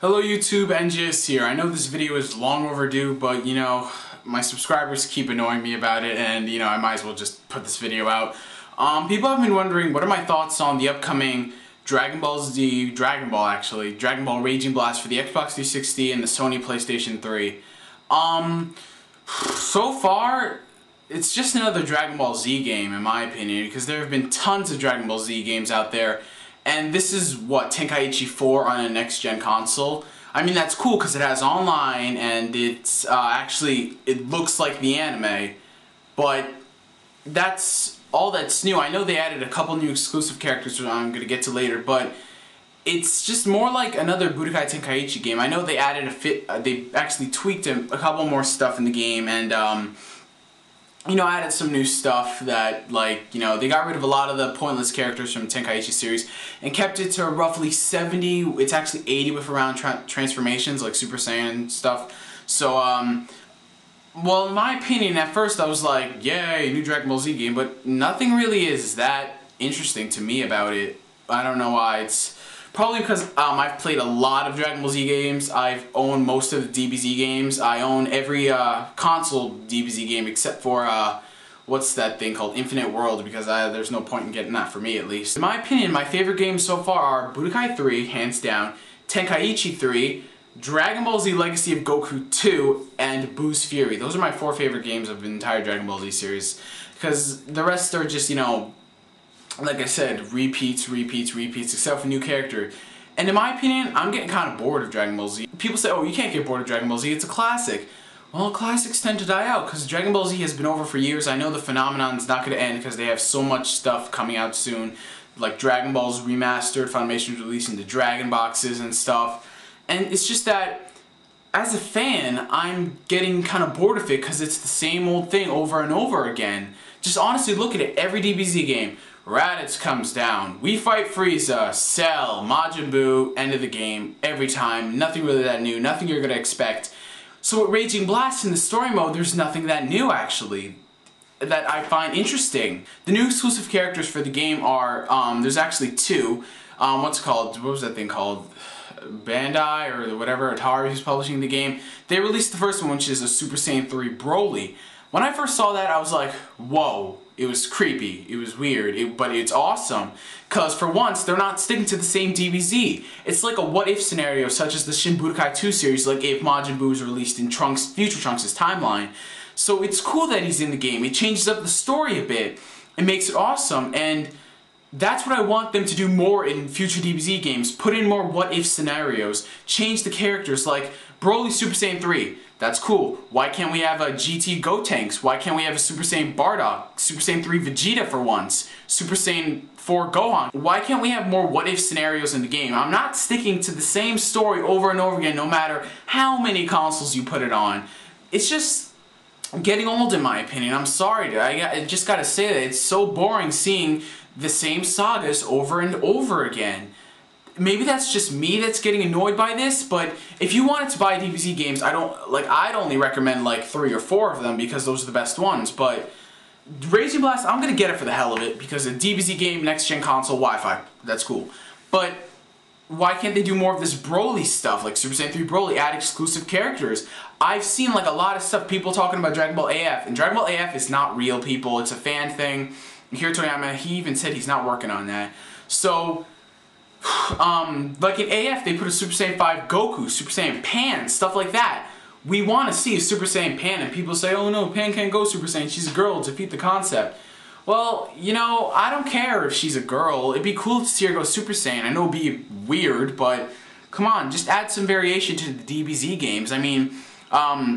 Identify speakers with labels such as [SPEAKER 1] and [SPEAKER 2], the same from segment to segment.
[SPEAKER 1] Hello YouTube, NGS here. I know this video is long overdue, but you know, my subscribers keep annoying me about it, and you know, I might as well just put this video out. People have been wondering what are my thoughts on the upcoming Dragon Ball Raging Blast for the Xbox 360 and the Sony PlayStation 3. So far, it's just another Dragon Ball Z game in my opinion, because there have been tons of Dragon Ball Z games out there. And this is, what, Tenkaichi 4 on a next-gen console? I mean, that's cool because it has online and it's actually, it looks like the anime. But that's all that's new. I know they added a couple new exclusive characters which I'm going to get to later, but it's just more like another Budokai Tenkaichi game. I know they added they actually tweaked a couple more stuff in the game, and you know, added some new stuff that, like, you know, they got rid of a lot of the pointless characters from Tenkaichi series and kept it to roughly 70, it's actually 80 with around transformations, like Super Saiyan stuff. So, well, in my opinion, at first I was like, yay, new Dragon Ball Z game, but nothing really is that interesting to me about it. I don't know why. It's probably because I've played a lot of Dragon Ball Z games. I've owned most of the DBZ games. I own every console DBZ game except for, what's that thing called? Infinite World, because there's no point in getting that for me at least. In my opinion, my favorite games so far are Budokai 3, hands down, Tenkaichi 3, Dragon Ball Z Legacy of Goku 2, and Boo's Fury. Those are my 4 favorite games of the entire Dragon Ball Z series. Because the rest are just, you know, like I said, repeats, except for new character. And in my opinion, I'm getting kind of bored of Dragon Ball Z. People say, oh, you can't get bored of Dragon Ball Z, it's a classic. Well, classics tend to die out, because Dragon Ball Z has been over for years. I know the phenomenon's not going to end, because they have so much stuff coming out soon. Like Dragon Ball's remastered, Funimation's releasing the Dragon boxes and stuff. And it's just that, as a fan, I'm getting kind of bored of it, because it's the same old thing over and over again. Just honestly look at it, every DBZ game. Raditz comes down, we fight Frieza, Cell, Majin Buu, end of the game, every time, nothing really that new, nothing you're going to expect. So with Raging Blast in the story mode, there's nothing that new actually, that I find interesting. The new exclusive characters for the game are, there's actually 2, what was that thing called? Bandai, or whatever, Atari who's publishing the game. They released the first one, which is a Super Saiyan 3 Broly. When I first saw that, I was like, whoa. It was creepy, it was weird, but it's awesome. Because for once, they're not sticking to the same DBZ. It's like a what-if scenario, such as the Shin Budokai 2 series, like if Majin Buu is released in future Trunks' timeline. So it's cool that he's in the game. It changes up the story a bit. It makes it awesome, and that's what I want them to do more in future DBZ games. Put in more what-if scenarios. Change the characters, like Broly Super Saiyan 3. That's cool. Why can't we have a GT Gotenks? Why can't we have a Super Saiyan Bardock? Super Saiyan 3 Vegeta for once? Super Saiyan 4 Gohan? Why can't we have more what-if scenarios in the game? I'm not sticking to the same story over and over again, no matter how many consoles you put it on. It's just getting old in my opinion. I'm sorry, I just gotta say that. It's so boring seeing the same sagas over and over again. Maybe that's just me that's getting annoyed by this, but if you wanted to buy DBZ games, I'd only recommend like 3 or 4 of them because those are the best ones. But Raging Blast, I'm gonna get it for the hell of it because a DBZ game, next gen console, Wi-Fi, that's cool. But why can't they do more of this Broly stuff, like Super Saiyan 3 Broly, add exclusive characters? I've seen like a lot of stuff, people talking about Dragon Ball AF, and Dragon Ball AF is not real, people, it's a fan thing. Akira Toriyama, he even said he's not working on that. So, like in AF, they put a Super Saiyan 5 Goku, Super Saiyan Pan, stuff like that. We want to see a Super Saiyan Pan, and people say, oh no, Pan can't go Super Saiyan, she's a girl, defeat the concept. Well, you know, I don't care if she's a girl, it'd be cool to see her go Super Saiyan. I know it'd be weird, but come on, just add some variation to the DBZ games. I mean,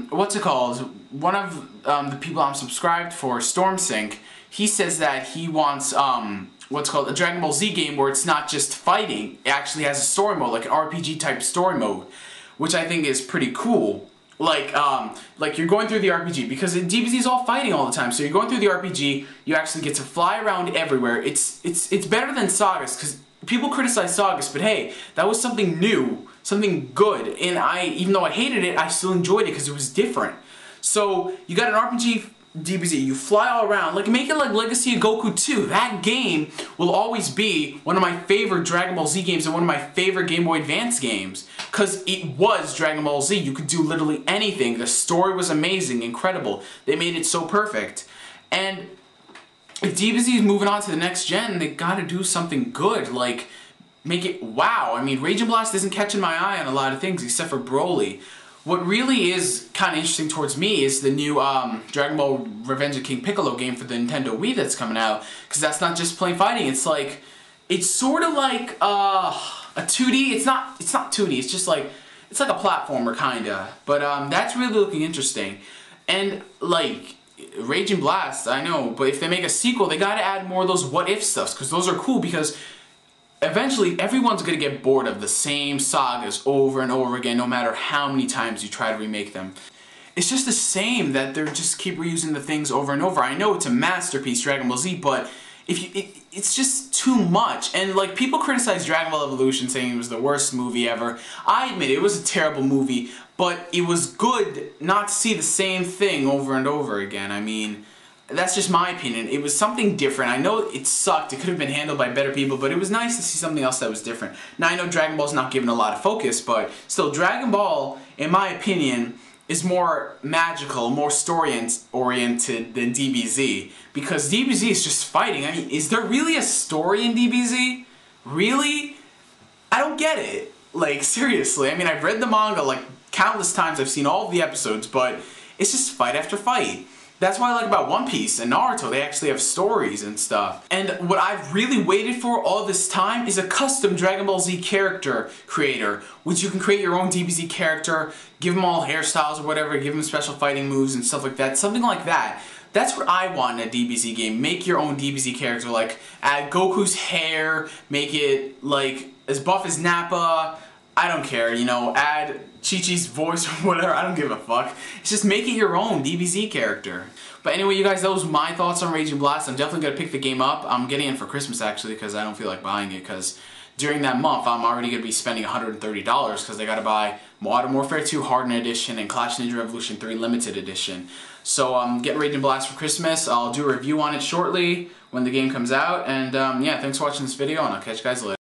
[SPEAKER 1] what's it called? One of the people I'm subscribed for, StormSync, he says that he wants, what's called a Dragon Ball Z game where it's not just fighting, it actually has a story mode, like an RPG type story mode, which I think is pretty cool. Like you're going through the RPG, because DBZ is all fighting all the time, so you're going through the RPG, you actually get to fly around everywhere. It's better than Sagas, because people criticize Sagas, but hey, that was something new, something good, and even though I hated it, I still enjoyed it because it was different. So you got an RPG DBZ. You fly all around. Like, make it like Legacy of Goku 2. That game will always be one of my favorite Dragon Ball Z games and one of my favorite Game Boy Advance games. Because it was Dragon Ball Z. You could do literally anything. The story was amazing, incredible. They made it so perfect. And if DBZ is moving on to the next gen, they gotta do something good. Like, make it wow. I mean, Raging Blast isn't catching my eye on a lot of things except for Broly. What really is kind of interesting towards me is the new Dragon Ball Revenge of King Piccolo game for the Nintendo Wii that's coming out. Because that's not just plain fighting. It's like, it's sort of like a 2D. It's not 2D. It's just like, it's like a platformer kinda. But that's really looking interesting. And like, Raging Blast, I know, but if they make a sequel, they gotta add more of those what if stuffs. Because those are cool because eventually, everyone's going to get bored of the same sagas over and over again, no matter how many times you try to remake them. It's just the same that they just keep reusing the things over and over. I know it's a masterpiece, Dragon Ball Z, but it's just too much. And like, people criticize Dragon Ball Evolution, saying it was the worst movie ever. I admit it was a terrible movie, but it was good not to see the same thing over and over again. I mean, that's just my opinion. It was something different. I know it sucked. It could have been handled by better people, but it was nice to see something else that was different. Now, I know Dragon Ball's not given a lot of focus, but still, Dragon Ball, in my opinion, is more magical, more story-oriented than DBZ. Because DBZ is just fighting. I mean, is there really a story in DBZ? Really? I don't get it. Like, seriously. I mean, I've read the manga, like, countless times. I've seen all of the episodes, but it's just fight after fight. That's what I like about One Piece and Naruto. They actually have stories and stuff. And what I've really waited for all this time is a custom Dragon Ball Z character creator, which you can create your own DBZ character, give them all hairstyles or whatever, give them special fighting moves and stuff like that. Something like that. That's what I want in a DBZ game. Make your own DBZ character. Like, add Goku's hair, make it, like, as buff as Nappa. I don't care, you know, add Chi-Chi's voice or whatever, I don't give a fuck. It's just make it your own DBZ character. But anyway, you guys, that was my thoughts on Raging Blast. I'm definitely going to pick the game up. I'm getting it for Christmas, actually, because I don't feel like buying it, because during that month, I'm already going to be spending $130, because I got to buy Modern Warfare 2 Hardened Edition and Clash Ninja Revolution 3 Limited Edition. So I'm getting Raging Blast for Christmas. I'll do a review on it shortly when the game comes out. And yeah, thanks for watching this video, and I'll catch you guys later.